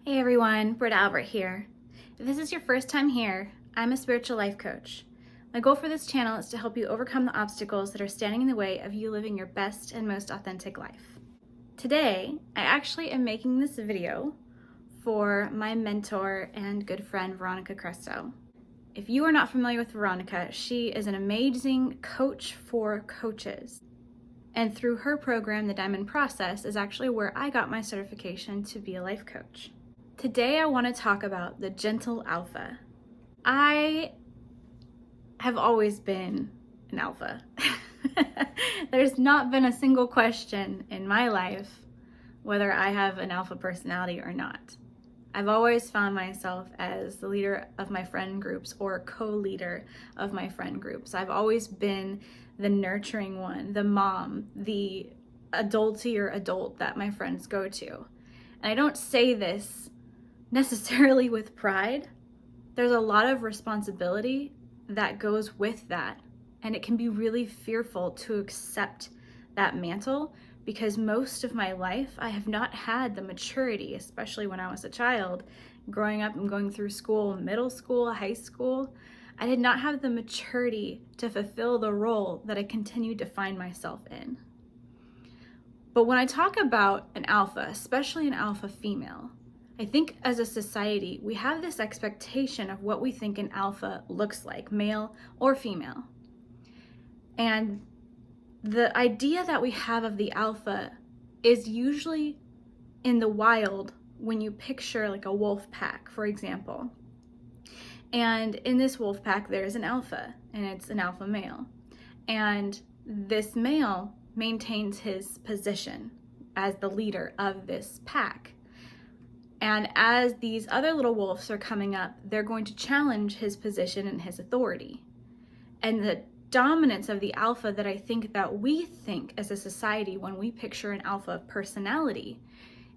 Hey everyone, Britta Albert here. If this is your first time here, I'm a spiritual life coach. My goal for this channel is to help you overcome the obstacles that are standing in the way of you living your best and most authentic life. Today, I actually am making this video for my mentor and good friend, Veronica Cresto. If you are not familiar with Veronica, she is an amazing coach for coaches. And through her program, the Diamond Process, is actually where I got my certification to be a life coach. Today, I want to talk about the gentle alpha. I have always been an alpha. There's not been a single question in my life whether I have an alpha personality or not. I've always found myself as the leader of my friend groups or co-leader of my friend groups. I've always been the nurturing one, the mom, the adultier adult that my friends go to. And I don't say this necessarily with pride. There's a lot of responsibility that goes with that. And it can be really fearful to accept that mantle because most of my life I have not had the maturity, especially when I was a child, growing up and going through school, middle school, high school. I did not have the maturity to fulfill the role that I continued to find myself in. But when I talk about an alpha, especially an alpha female, I think as a society, we have this expectation of what we think an alpha looks like, male or female. And the idea that we have of the alpha is usually in the wild when you picture like a wolf pack, for example. And in this wolf pack, there's an alpha, and it's an alpha male. And this male maintains his position as the leader of this pack. And as these other little wolves are coming up, they're going to challenge his position and his authority. And the dominance of the alpha that I think that we think as a society when we picture an alpha personality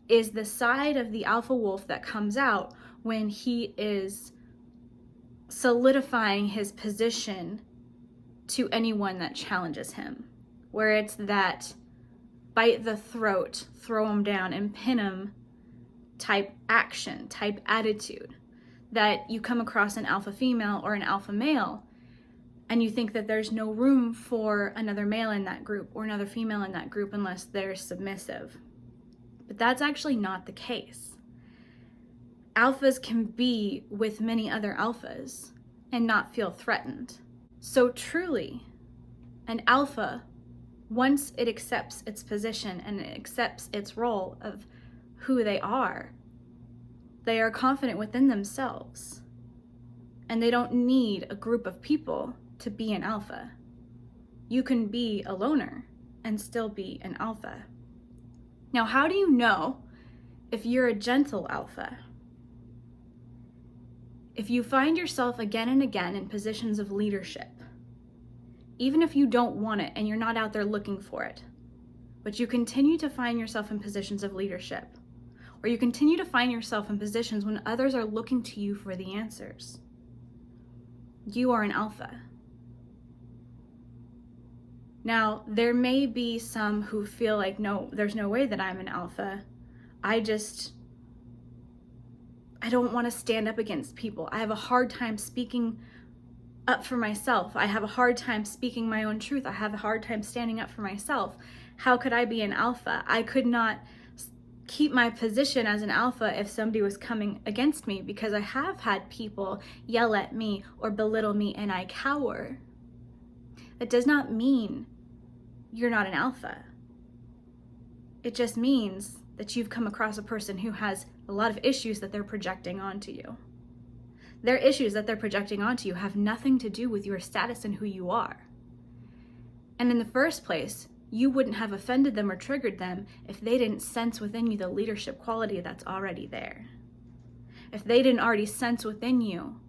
is the side of the alpha wolf that comes out when he is solidifying his position to anyone that challenges him, where it's that bite the throat, throw him down and pin him type action, type attitude, that you come across an alpha female or an alpha male and you think that there's no room for another male in that group or another female in that group unless they're submissive. But that's actually not the case. Alphas can be with many other alphas and not feel threatened. So truly, an alpha, once it accepts its position and it accepts its role of who they are confident within themselves. And they don't need a group of people to be an alpha. You can be a loner and still be an alpha. Now, how do you know if you're a gentle alpha? If you find yourself again and again in positions of leadership, even if you don't want it and you're not out there looking for it, but you continue to find yourself in positions of leadership, or you continue to find yourself in positions when others are looking to you for the answers, you are an alpha. Now, there may be some who feel like, no, there's no way that I'm an alpha. I don't want to stand up against people. I have a hard time speaking up for myself. I have a hard time speaking my own truth. I have a hard time standing up for myself. How could I be an alpha? I could not keep my position as an alpha if somebody was coming against me, because I have had people yell at me or belittle me and I cower. That does not mean you're not an alpha. It just means that you've come across a person who has a lot of issues that they're projecting onto you. Their issues that they're projecting onto you have nothing to do with your status and who you are. And in the first place, you wouldn't have offended them or triggered them if they didn't sense within you the leadership quality that's already there. If they didn't already sense within you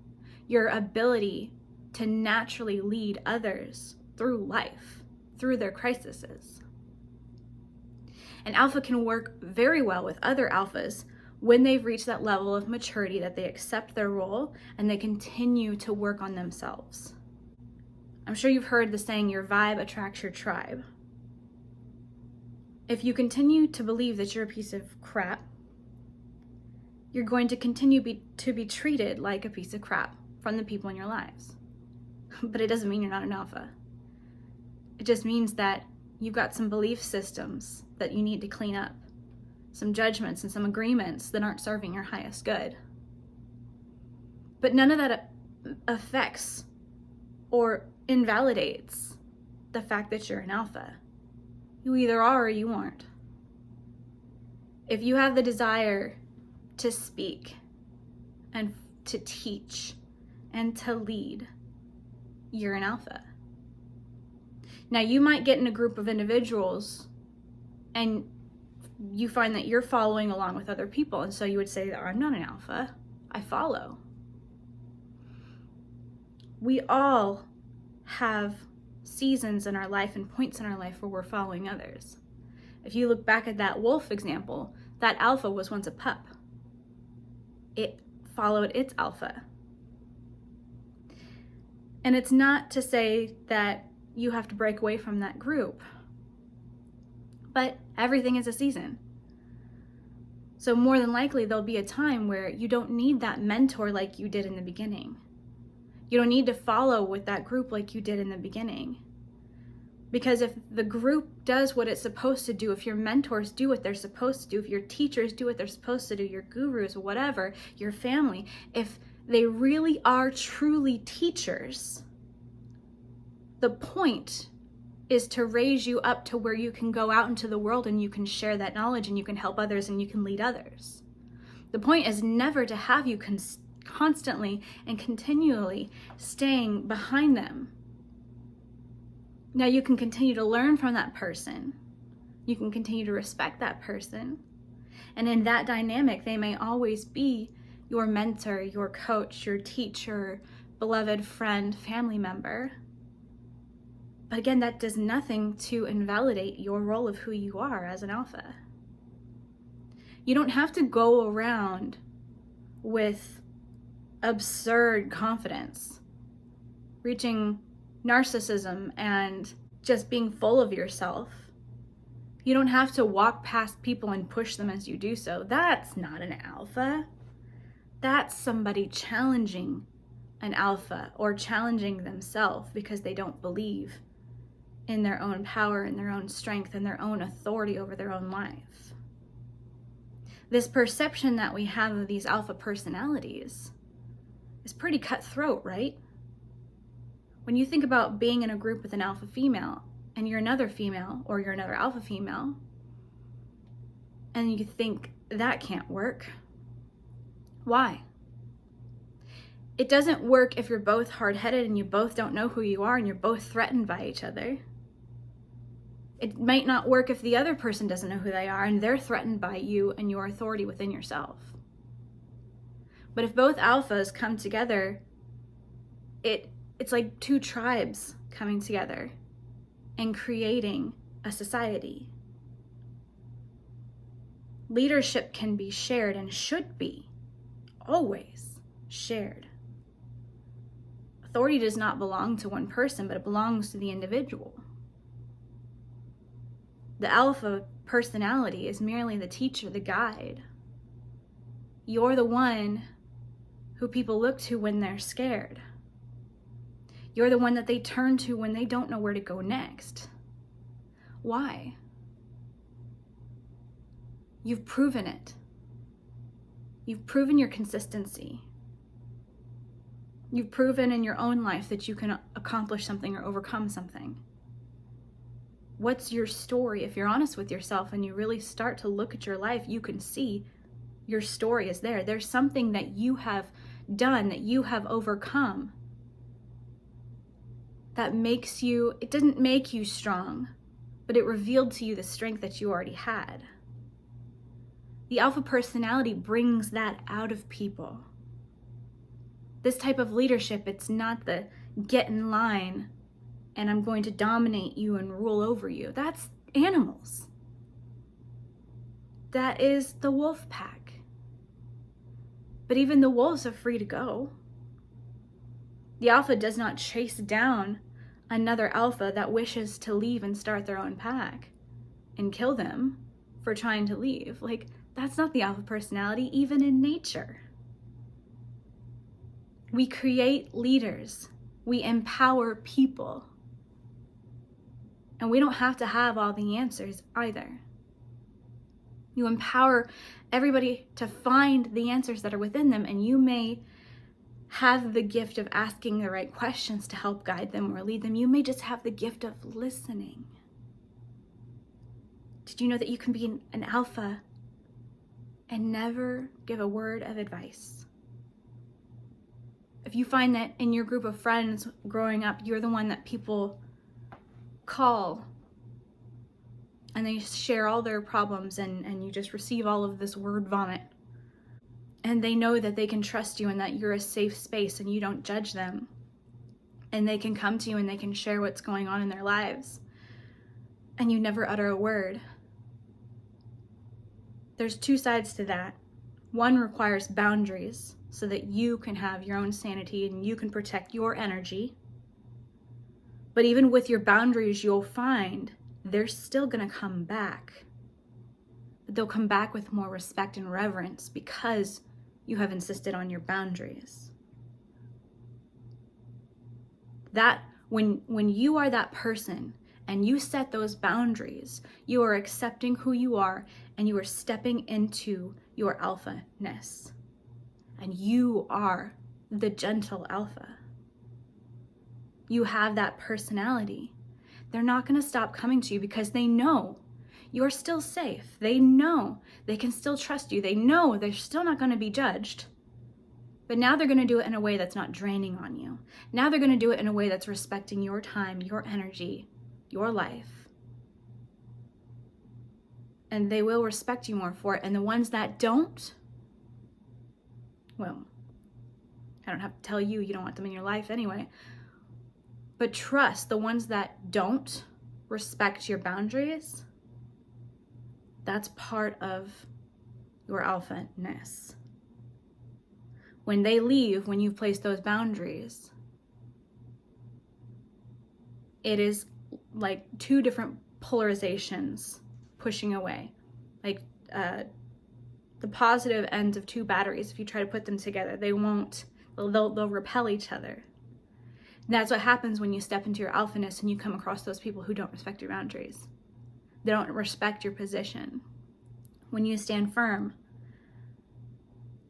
your ability to naturally lead others through life, through their crises. An alpha can work very well with other alphas when they've reached that level of maturity that they accept their role and they continue to work on themselves. I'm sure you've heard the saying, your vibe attracts your tribe. If you continue to believe that you're a piece of crap, you're going to continue to be treated like a piece of crap from the people in your lives. But it doesn't mean you're not an alpha. It just means that you've got some belief systems that you need to clean up, some judgments and some agreements that aren't serving your highest good. But none of that affects or invalidates the fact that you're an alpha. You either are or you aren't. If you have the desire to speak and to teach and to lead, you're an alpha. Now, you might get in a group of individuals and you find that you're following along with other people. And so you would say, I'm not an alpha, I follow. We all have seasons in our life and points in our life where we're following others. If you look back at that wolf example, that alpha was once a pup. It followed its alpha. And it's not to say that you have to break away from that group, but everything is a season. So more than likely, there'll be a time where you don't need that mentor like you did in the beginning. You don't need to follow with that group like you did in the beginning. Because if the group does what it's supposed to do, if your mentors do what they're supposed to do, if your teachers do what they're supposed to do, your gurus, whatever, your family, if they really are truly teachers, the point is to raise you up to where you can go out into the world and you can share that knowledge and you can help others and you can lead others. The point is never to have you constantly and continually staying behind them. Now, you can continue to learn from that person. You can continue to respect that person. And in that dynamic, they may always be your mentor, your coach, your teacher, beloved friend, family member. But again, that does nothing to invalidate your role of who you are as an alpha. You don't have to go around with absurd confidence, reaching narcissism and just being full of yourself. You don't have to walk past people and push them as you do so. That's not an alpha. That's somebody challenging an alpha or challenging themselves because they don't believe in their own power and their own strength and their own authority over their own life. This perception that we have of these alpha personalities is pretty cutthroat, right? When you think about being in a group with an alpha female and you're another female or you're another alpha female, and you think that can't work, why? It doesn't work if you're both hard-headed and you both don't know who you are and you're both threatened by each other. It might not work if the other person doesn't know who they are and they're threatened by you and your authority within yourself. But if both alphas come together, it's like two tribes coming together and creating a society. Leadership can be shared and should be always shared. Authority does not belong to one person, but it belongs to the individual. The alpha personality is merely the teacher, the guide. You're the one who people look to when they're scared. You're the one that they turn to when they don't know where to go next. Why? You've proven it. You've proven your consistency. You've proven in your own life that you can accomplish something or overcome something. What's your story? If you're honest with yourself and you really start to look at your life, you can see your story is there. There's something that you have done, that you have overcome, that makes you, it didn't make you strong, but it revealed to you the strength that you already had. The alpha personality brings that out of people. This type of leadership, it's not the get in line and I'm going to dominate you and rule over you. That's animals. That is the wolf pack. But even the wolves are free to go. The alpha does not chase down another alpha that wishes to leave and start their own pack and kill them for trying to leave. Like, That's not the alpha personality, even in nature. We create leaders. We empower people. And we don't have to have all the answers either. You empower everybody to find the answers that are within them, and you may have the gift of asking the right questions to help guide them or lead them. You may just have the gift of listening. Did you know that you can be an alpha and never give a word of advice? If you find that in your group of friends growing up, you're the one that people call and they share all their problems, and you just receive all of this word vomit, and they know that they can trust you and that you're a safe space and you don't judge them, and they can come to you and they can share what's going on in their lives, and you never utter a word. There's two sides to that. One requires boundaries so that you can have your own sanity and you can protect your energy. But even with your boundaries, you'll find they're still going to come back. But they'll come back with more respect and reverence because you have insisted on your boundaries. That when you are that person and you set those boundaries, you are accepting who you are and you are stepping into your alpha-ness. And you are the gentle alpha. You have that personality. They're not going to stop coming to you because they know you're still safe. They know they can still trust you. They know they're still not going to be judged. But now they're going to do it in a way that's not draining on you. Now they're going to do it in a way that's respecting your time, your energy, your life. And they will respect you more for it. And the ones that don't, well, I don't have to tell you, you don't want them in your life anyway. But trust the ones that don't respect your boundaries. That's part of your alpha-ness. When they leave, when you've placed those boundaries, it is like two different polarizations pushing away. Like the positive ends of two batteries, if you try to put them together, they'll repel each other. That's what happens when you step into your alphaness and you come across those people who don't respect your boundaries. They don't respect your position. When you stand firm,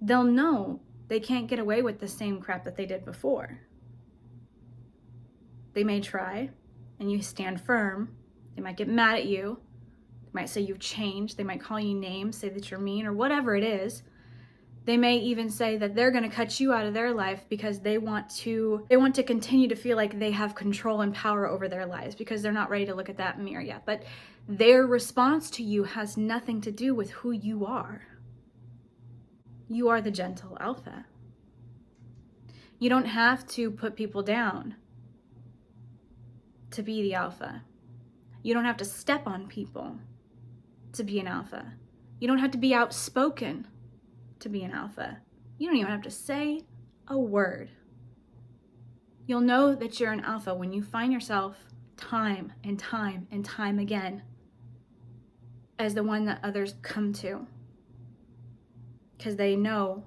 they'll know they can't get away with the same crap that they did before. They may try, and you stand firm. They might get mad at you. They might say you've changed. They might call you names, say that you're mean, or whatever it is. They may even say that they're going to cut you out of their life because they want to continue to feel like they have control and power over their lives because they're not ready to look at that mirror yet. But their response to you has nothing to do with who you are. You are the gentle alpha. You don't have to put people down to be the alpha. You don't have to step on people to be an alpha. You don't have to be outspoken to be an alpha. You don't even have to say a word. You'll know that you're an alpha when you find yourself time and time and time again as the one that others come to, because they know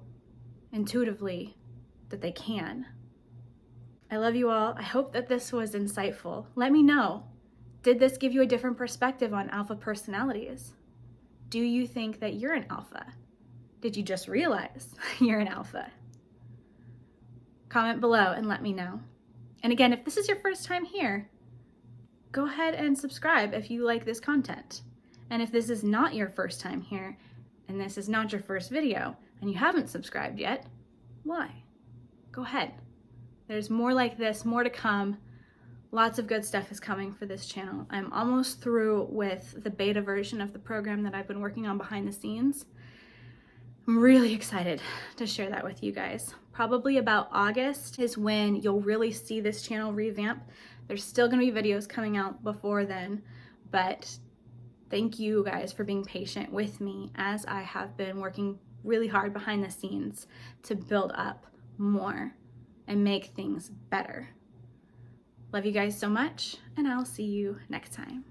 intuitively that they can. I love you all. I hope that this was insightful. Let me know. Did this give you a different perspective on alpha personalities? Do you think that you're an alpha? Did you just realize you're an alpha? Comment below and let me know. And again, if this is your first time here, go ahead and subscribe if you like this content. And if this is not your first time here, and this is not your first video, and you haven't subscribed yet, why? Go ahead. There's more like this, more to come. Lots of good stuff is coming for this channel. I'm almost through with the beta version of the program that I've been working on behind the scenes. I'm really excited to share that with you guys. Probably about August is when you'll really see this channel revamp. There's still gonna be videos coming out before then, but thank you guys for being patient with me as I have been working really hard behind the scenes to build up more and make things better. Love you guys so much, and I'll see you next time.